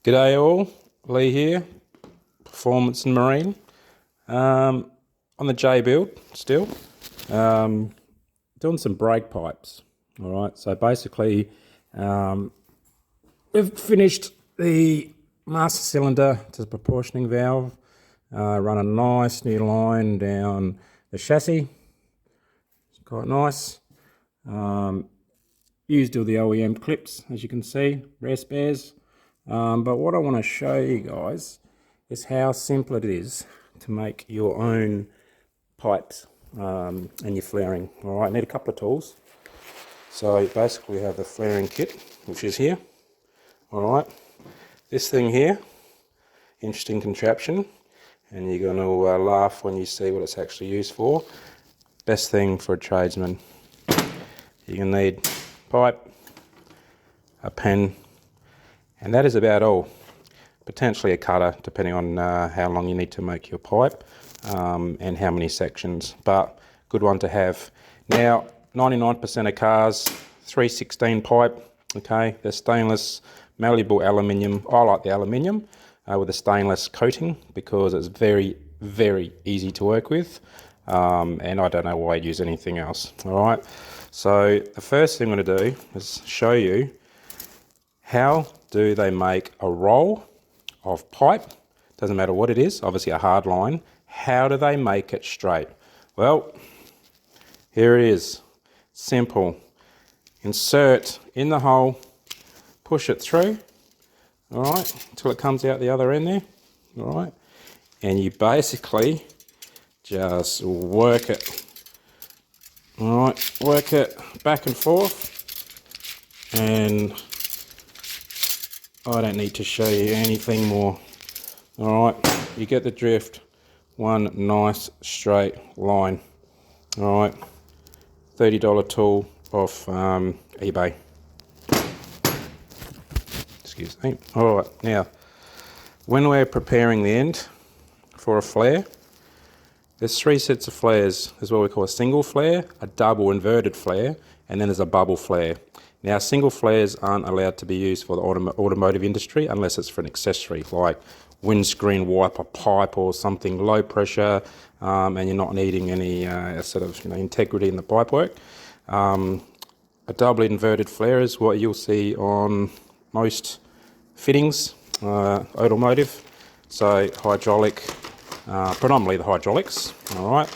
G'day all, Lee here, Performance and Marine. On the J build still, doing some brake pipes. All right, so basically we've finished the master cylinder to the proportioning valve, run a nice new line down the chassis. It's quite nice. Used all the OEM clips, as you can see, rare spares. But what I want to show you guys is how simple it is to make your own pipes and your flaring. All right, need a couple of tools. So basically we have the flaring kit, which is here. All right, this thing here, interesting contraption, and you're going to laugh when you see what it's actually used for. Best thing for a tradesman. You're going to need pipe, a pen, and that is about all. Potentially a cutter, depending on how long you need to make your pipe and how many sections, but good one to have. Now, 99% of cars, 316 pipe, okay, they're stainless, malleable aluminium. I like the aluminium with a stainless coating because it's very, very easy to work with, and I don't know why I'd use anything else, all right? So the first thing I'm going to do is show you how do they make a roll of pipe. Doesn't matter what it is, obviously a hard line. How do they make it straight? Well, here it is. Simple. Insert in the hole, push it through, all right, until it comes out the other end there, all right, and you basically just work it. All right, work it back and forth, and I don't need to show you anything more. All right, you get the drift. One nice straight line. All right, $30 tool off eBay. Excuse me. All right, now when we're preparing the end for a flare, there's three sets of flares. There's what we call a single flare, a double inverted flare, and then there's a bubble flare. Now, single flares aren't allowed to be used for the automotive industry unless it's for an accessory like windscreen wiper pipe or something low pressure, and you're not needing any sort of integrity in the pipework. A double inverted flare is what you'll see on most fittings, automotive, so hydraulic. Predominantly the hydraulics, all right.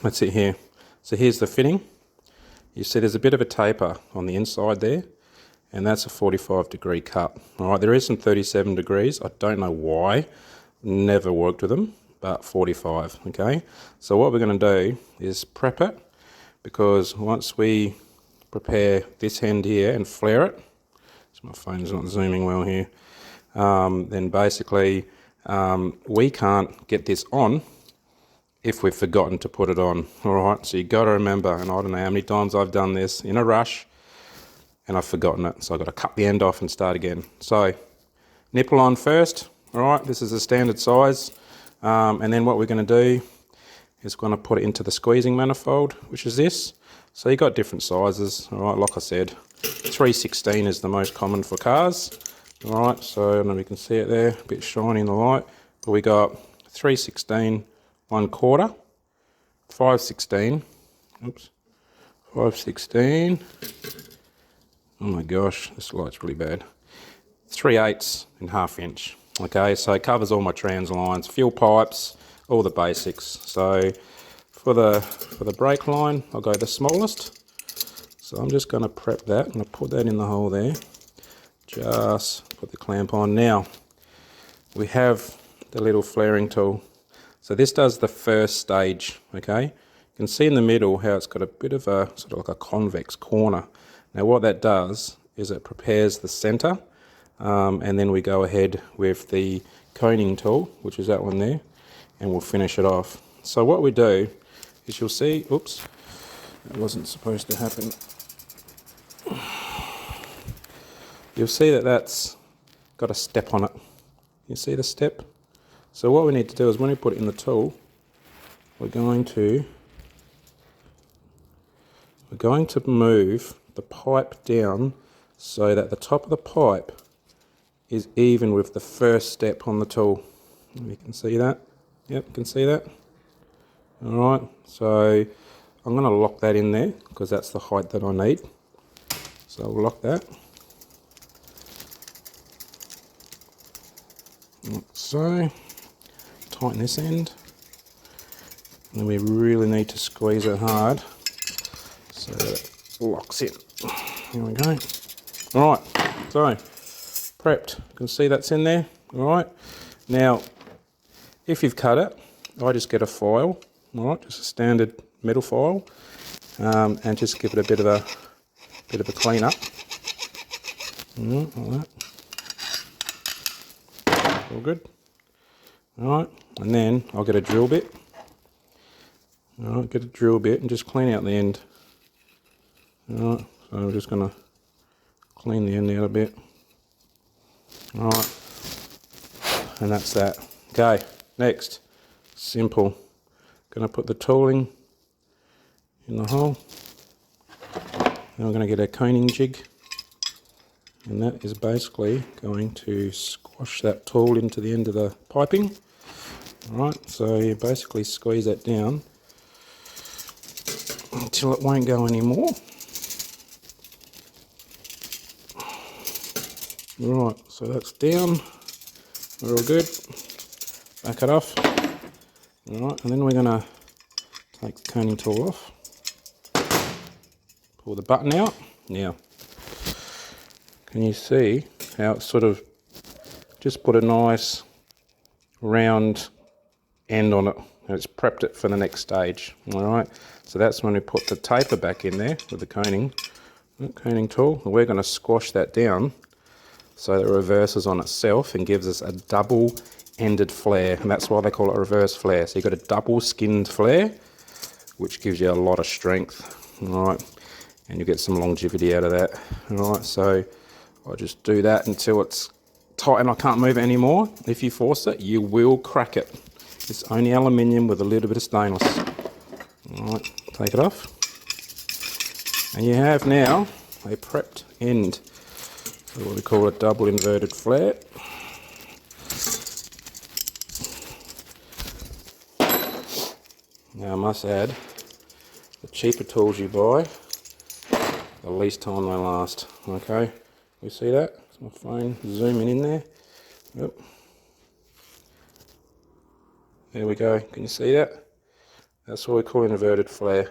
Let's see here. So here's the fitting. You see there's a bit of a taper on the inside there, and that's a 45-degree cut. All right, there is some 37 degrees. I don't know why. Never worked with them, but 45, okay? So what we're going to do is prep it, because once we prepare this end here and flare it, so my phone's not zooming well here, then basically we can't get this on if we've forgotten to put it on. All right, so you got to remember, and I don't know how many times I've done this in a rush and I've forgotten it, so I've got to cut the end off and start again. So nipple on first. All right, this is a standard size, and then what we're going to do is we're going to put it into the squeezing manifold, which is this. So you've got different sizes. All right, like I said, 316 is the most common for cars. All right, so I don't know if you can see it there, a bit shiny in the light, but we got 316, 1/4, 516, oops, 516, oh my gosh, this light's really bad, 3/8 and 1/2 inch. Okay, so it covers all my trans lines, fuel pipes, all the basics. So for the brake line, I'll go the smallest. So I'm just going to prep that, and I'll put that in the hole there. Just put the clamp on. Now, we have the little flaring tool. So this does the first stage, okay? You can see in the middle how it's got a bit of a, sort of like a convex corner. Now what that does is it prepares the center, and then we go ahead with the coning tool, which is that one there, and we'll finish it off. So what we do is you'll see, oops, that wasn't supposed to happen. You'll see that that's got a step on it. You see the step? So what we need to do is when we put it in the tool, we're going to move the pipe down so that the top of the pipe is even with the first step on the tool. You can see that. Yep, you can see that. Alright, so I'm going to lock that in there because that's the height that I need. So I'll lock that. Like so. Tighten this end. And then we really need to squeeze it hard so that it locks in. Here we go. Alright, so prepped. You can see that's in there. Alright, now if you've cut it, I just get a file, alright, just a standard metal file, and just give it a bit of a clean up. Like that. All good. Alright, and then I'll get a drill bit. Alright, get a drill bit and just clean out the end. Alright, so I'm just going to clean the end out a bit. Alright, and that's that. Okay, next, simple. Going to put the tooling in the hole. Then we're going to get a coning jig. And that is basically going to squash that tool into the end of the piping. Alright, so you basically squeeze that down until it won't go anymore. Right, so that's down. We're all good. Back it off. Alright, and then we're going to take the coning tool off. Pull the button out. Now, can you see how it's sort of just put a nice round end on it, and it's prepped it for the next stage. Alright, so that's when we put the taper back in there with the coning tool, and we're going to squash that down so that it reverses on itself and gives us a double ended flare, and that's why they call it a reverse flare. So you've got a double skinned flare, which gives you a lot of strength. Alright, and you get some longevity out of that. Alright, so I'll just do that until it's tight and I can't move it anymore. If you force it, you will crack it. It's only aluminium with a little bit of stainless. Alright, take it off. And you have now a prepped end. So what we call a double inverted flare. Now I must add, the cheaper tools you buy, the least time they last. Okay, you see that? It's my phone zooming in there. Yep. There we go. Can you see that? That's what we call an inverted flare.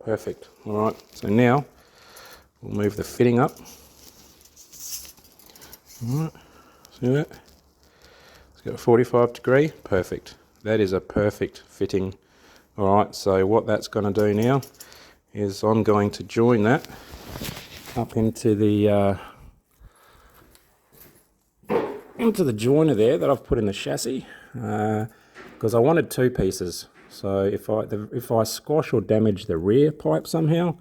Perfect. Alright, so now we'll move the fitting up. Alright, see that? It's got a 45 degree. Perfect. That is a perfect fitting. Alright, so what that's going to do now is I'm going to join that up into the joiner there that I've put in the chassis, because I wanted two pieces. So if I squash or damage the rear pipe somehow,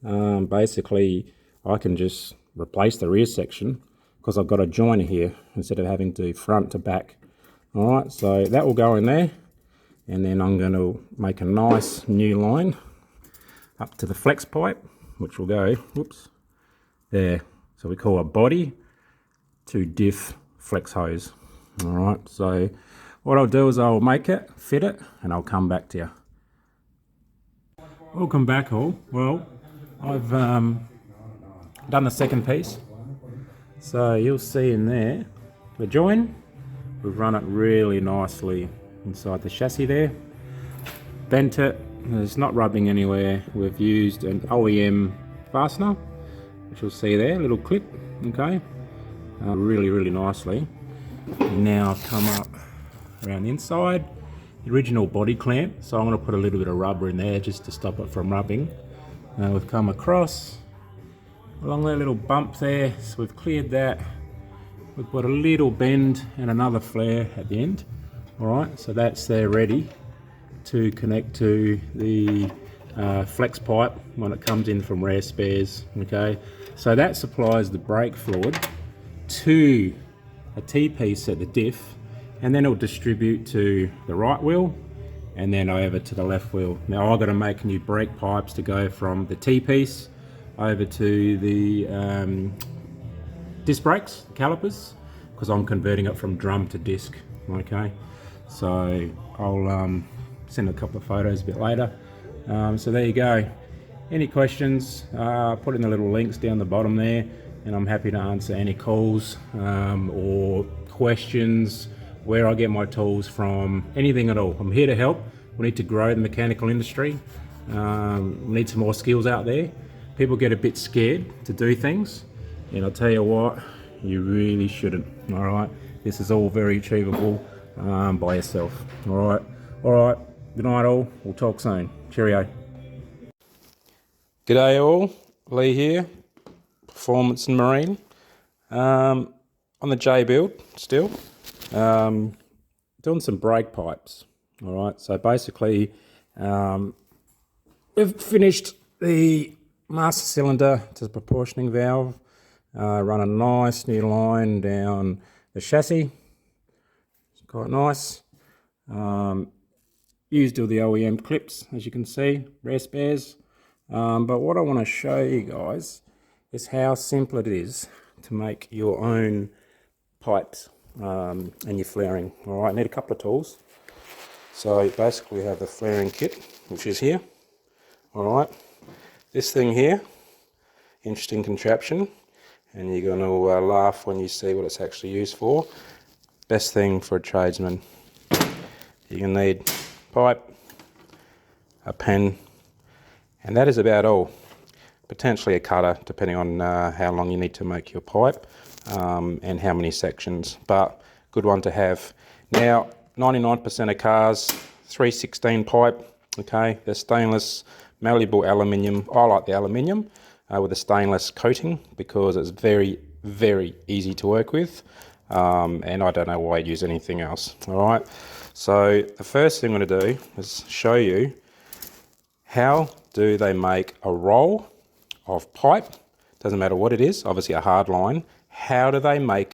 basically I can just replace the rear section because I've got a joiner here instead of having to front to back. Alright, so that will go in there, and then I'm going to make a nice new line up to the flex pipe, which will go, whoops, there. So we call a body to diff flex hose. Alright, so what I'll do is I'll make it, fit it, and I'll come back to you. Welcome back all. Well, I've done the second piece. So you'll see in there, the join, we've run it really nicely inside the chassis there. Bent it, it's not rubbing anywhere. We've used an OEM fastener, which you'll see there, a little clip, okay. Really nicely. Now I've come up around the inside, the original body clamp, so I'm going to put a little bit of rubber in there just to stop it from rubbing. We've come across along that little bump there, so we've cleared that. We've got a little bend and another flare at the end. Alright, so that's there ready to connect to the flex pipe when it comes in from Rare Spares. Okay, so that supplies the brake fluid to a T-piece at the diff, and then it'll distribute to the right wheel and then over to the left wheel. Now I've got to make new brake pipes to go from the T-piece over to the disc brakes, calipers, because I'm converting it from drum to disc. Okay, so I'll send a couple of photos a bit later. So there you go. Any questions, put in the little links down the bottom there, and I'm happy to answer any calls or questions, where I get my tools from, anything at all. I'm here to help. We need to grow the mechanical industry. We need some more skills out there. People get a bit scared to do things, and I'll tell you what, you really shouldn't. All right, this is all very achievable by yourself. All right. Good night, all. We'll talk soon. Cheerio. G'day all, Lee here, Performance and Marine. On the J build still, doing some brake pipes. All right, so basically we've finished the master cylinder to the proportioning valve, run a nice new line down the chassis. It's quite nice. Used all the OEM clips, as you can see, rare spares. But what I want to show you guys is how simple it is to make your own pipes and your flaring. All right, need a couple of tools. So basically we have the flaring kit, which is here. All right, this thing here, interesting contraption, and you're going to laugh when you see what it's actually used for. Best thing for a tradesman. You're going to need pipe, a pen, and that is about all. Potentially a cutter, depending on how long you need to make your pipe and how many sections, but good one to have. Now, 99% of cars, 316 pipe, okay, they're stainless, malleable aluminium. I like the aluminium with a stainless coating because it's very, very easy to work with, and I don't know why I'd use anything else. All right, so the first thing I'm going to do is show you how do they make a roll of pipe. Doesn't matter what it is, obviously a hard line. How do they make